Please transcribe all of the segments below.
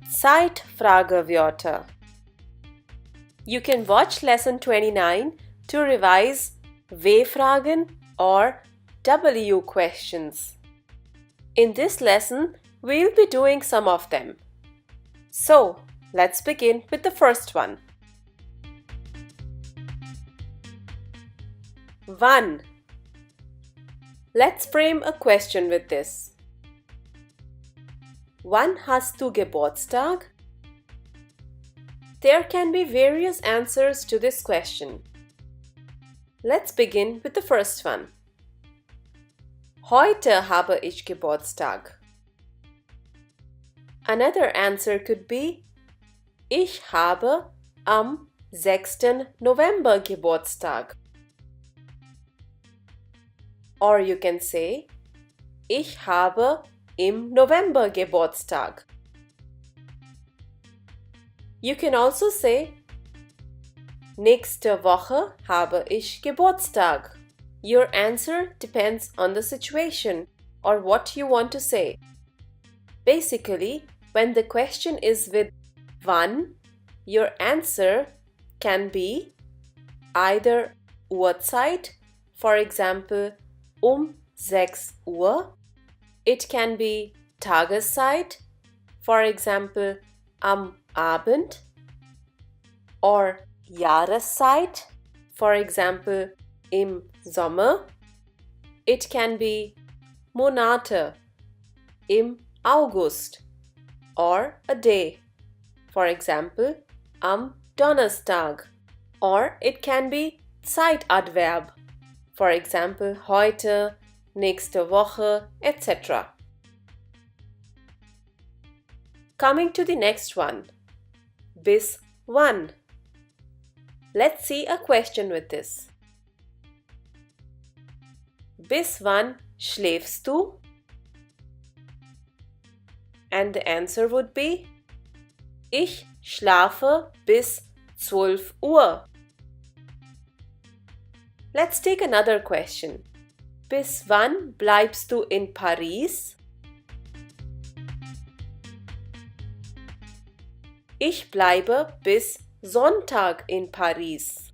Zeitfragewörter. You can watch lesson 29 to revise W-Fragen or W questions. In this lesson, we'll be doing some of them. So, let's begin with the first one. Wann? Let's frame a question with this. Wann hast du Geburtstag? There can be various answers to this question. Let's begin with the first one. Heute habe ich Geburtstag. Another answer could be Ich habe am 6. November Geburtstag. Or you can say Ich habe im November Geburtstag. You can also say Nächste Woche habe ich Geburtstag. Your answer depends on the situation or what you want to say. Basically, when the question is with wann, your answer can be either Uhrzeit, for example, 6 Uhr. It can be Tageszeit, for example, am Abend, or Jahreszeit, for example, im Sommer. It can be Monate, im August, or a day, for example, am Donnerstag. Or it can be Zeitadverb, for example, heute, nächste Woche, etc. Coming to the next one. Bis wann? Let's see a question with this. Bis wann schläfst du? And the answer would be Ich schlafe bis 12 Uhr. Let's take another question. Bis wann bleibst du in Paris? Ich bleibe bis Sonntag in Paris.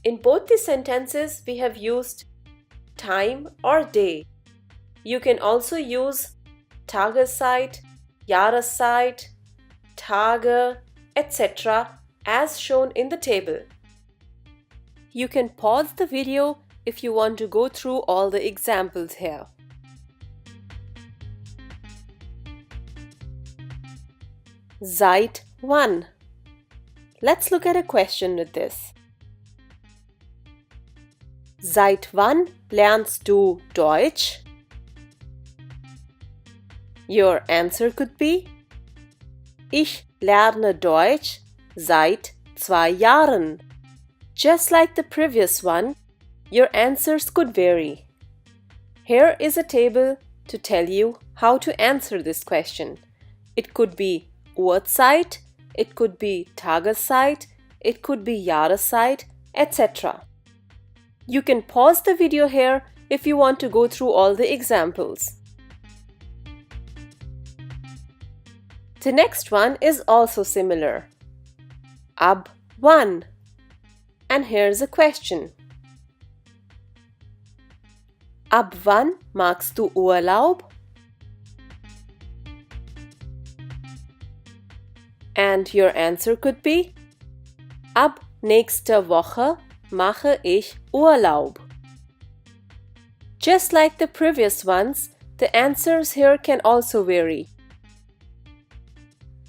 In both the sentences, we have used time or day. You can also use Tageszeit, Jahreszeit, Tage, etc. as shown in the table. You can pause the video if you want to go through all the examples here. Seit wann? Let's look at a question with this. Seit wann lernst du Deutsch? Your answer could be Ich lerne Deutsch seit 2 Jahren. Just like the previous one, your answers could vary. Here is a table to tell you how to answer this question. It could be Uhrzeit, it could be Tageszeit, it could be Jahreszeit, etc. You can pause the video here if you want to go through all the examples. The next one is also similar. Ab wann? And here's a question. Ab wann magst du Urlaub? And your answer could be Ab nächster Woche mache ich Urlaub. Just like the previous ones, the answers here can also vary.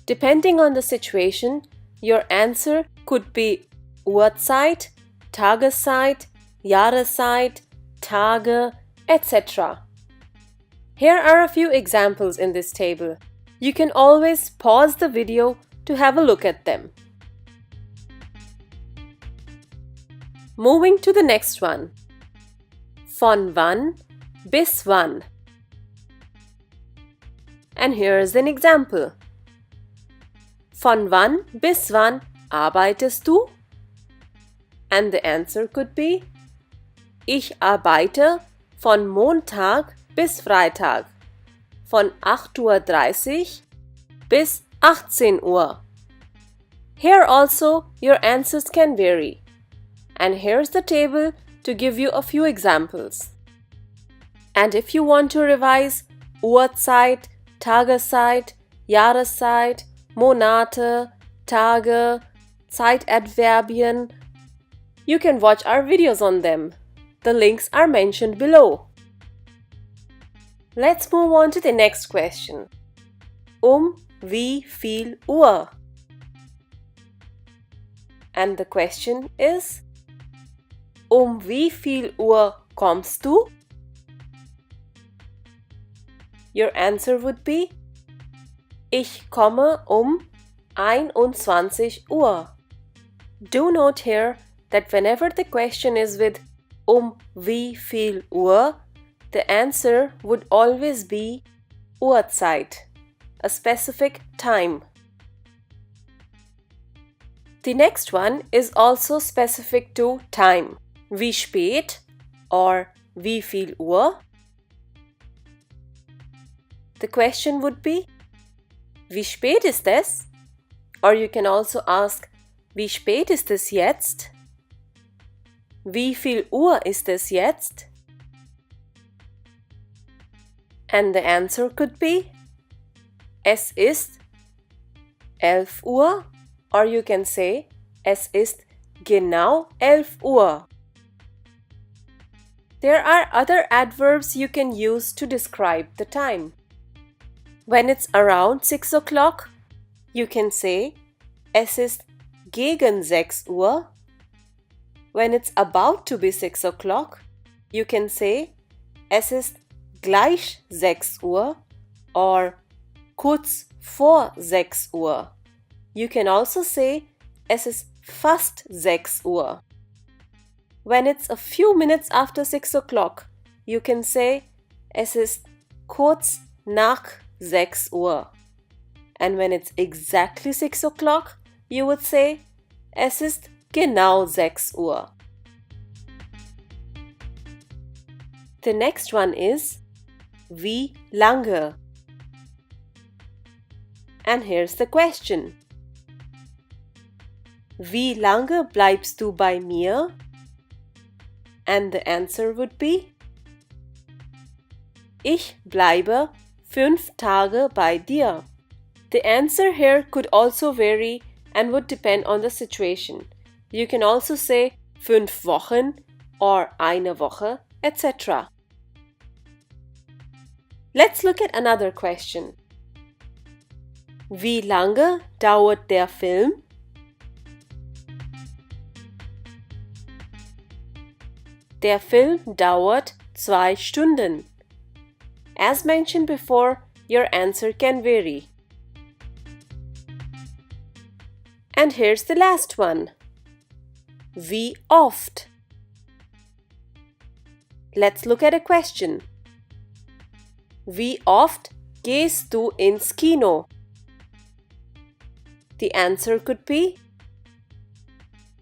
Depending on the situation, your answer could be Uhrzeit, Tageszeit, Jahreszeit, Tage, etc. Here are a few examples in this table. You can always pause the video to have a look at them. Moving to the next one. Von wann bis wann? And here is an example. Von wann bis wann arbeitest du? And the answer could be Ich arbeite von Montag bis Freitag von 8:30 Uhr bis 18 Uhr. Here also your answers can vary. And here's the table to give you a few examples. And if you want to revise Uhrzeit, Tageszeit, Jahreszeit, Monate, Tage, Zeitadverbien, you can watch our videos on them. The links are mentioned below. Let's move on to the next question. Wie viel Uhr? And the question is, wie viel Uhr kommst du? Your answer would be, ich komme 21 Uhr. Do note here that whenever the question is with wie viel Uhr, the answer would always be Uhrzeit, a specific time. The next one is also specific to time. Wie spät or wie viel Uhr? The question would be, wie spät ist es? Or you can also ask, wie spät ist es jetzt? Wie viel Uhr ist es jetzt? And the answer could be, es ist 11 Uhr, or you can say, es ist genau 11 Uhr. There are other adverbs you can use to describe the time. When it's around 6 o'clock, you can say, es ist gegen 6 Uhr. When it's about to be 6 o'clock, you can say, es ist gleich 6 Uhr or kurz vor 6 Uhr. You can also say, es ist fast 6 Uhr. When it's a few minutes after 6 o'clock, you can say, es ist kurz nach 6 Uhr. And when it's exactly 6 o'clock, you would say, es ist genau 6 Uhr. The next one is, wie lange? And here's the question. Wie lange bleibst du bei mir? And the answer would be, ich bleibe 5 Tage bei dir. The answer here could also vary and would depend on the situation. You can also say 5 Wochen or eine Woche, etc. Let's look at another question. Wie lange dauert der Film? Der Film dauert 2 Stunden. As mentioned before, your answer can vary. And here's the last one. Wie oft? Let's look at a question. Wie oft gehst du ins Kino? The answer could be,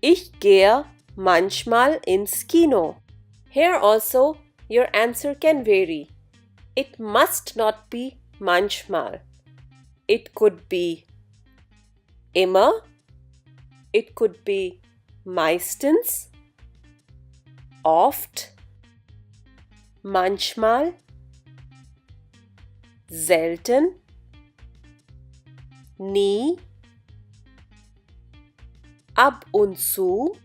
ich gehe manchmal ins Kino. Here also, your answer can vary. It must not be manchmal. It could be immer. It could be meistens, oft, manchmal, selten, nie, ab und zu,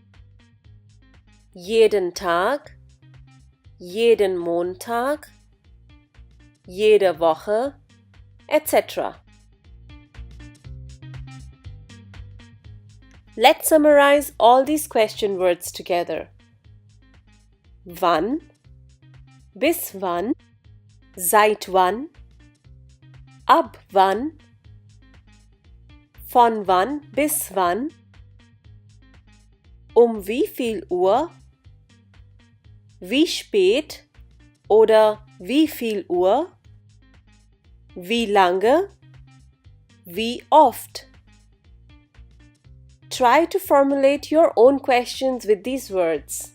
jeden Tag, jeden Montag, jede Woche, etc. Let's summarize all these question words together. Wann, bis wann, seit wann, ab wann, von wann bis wann, wie viel Uhr, wie spät oder wie viel Uhr, wie lange, wie oft. Try to formulate your own questions with these words.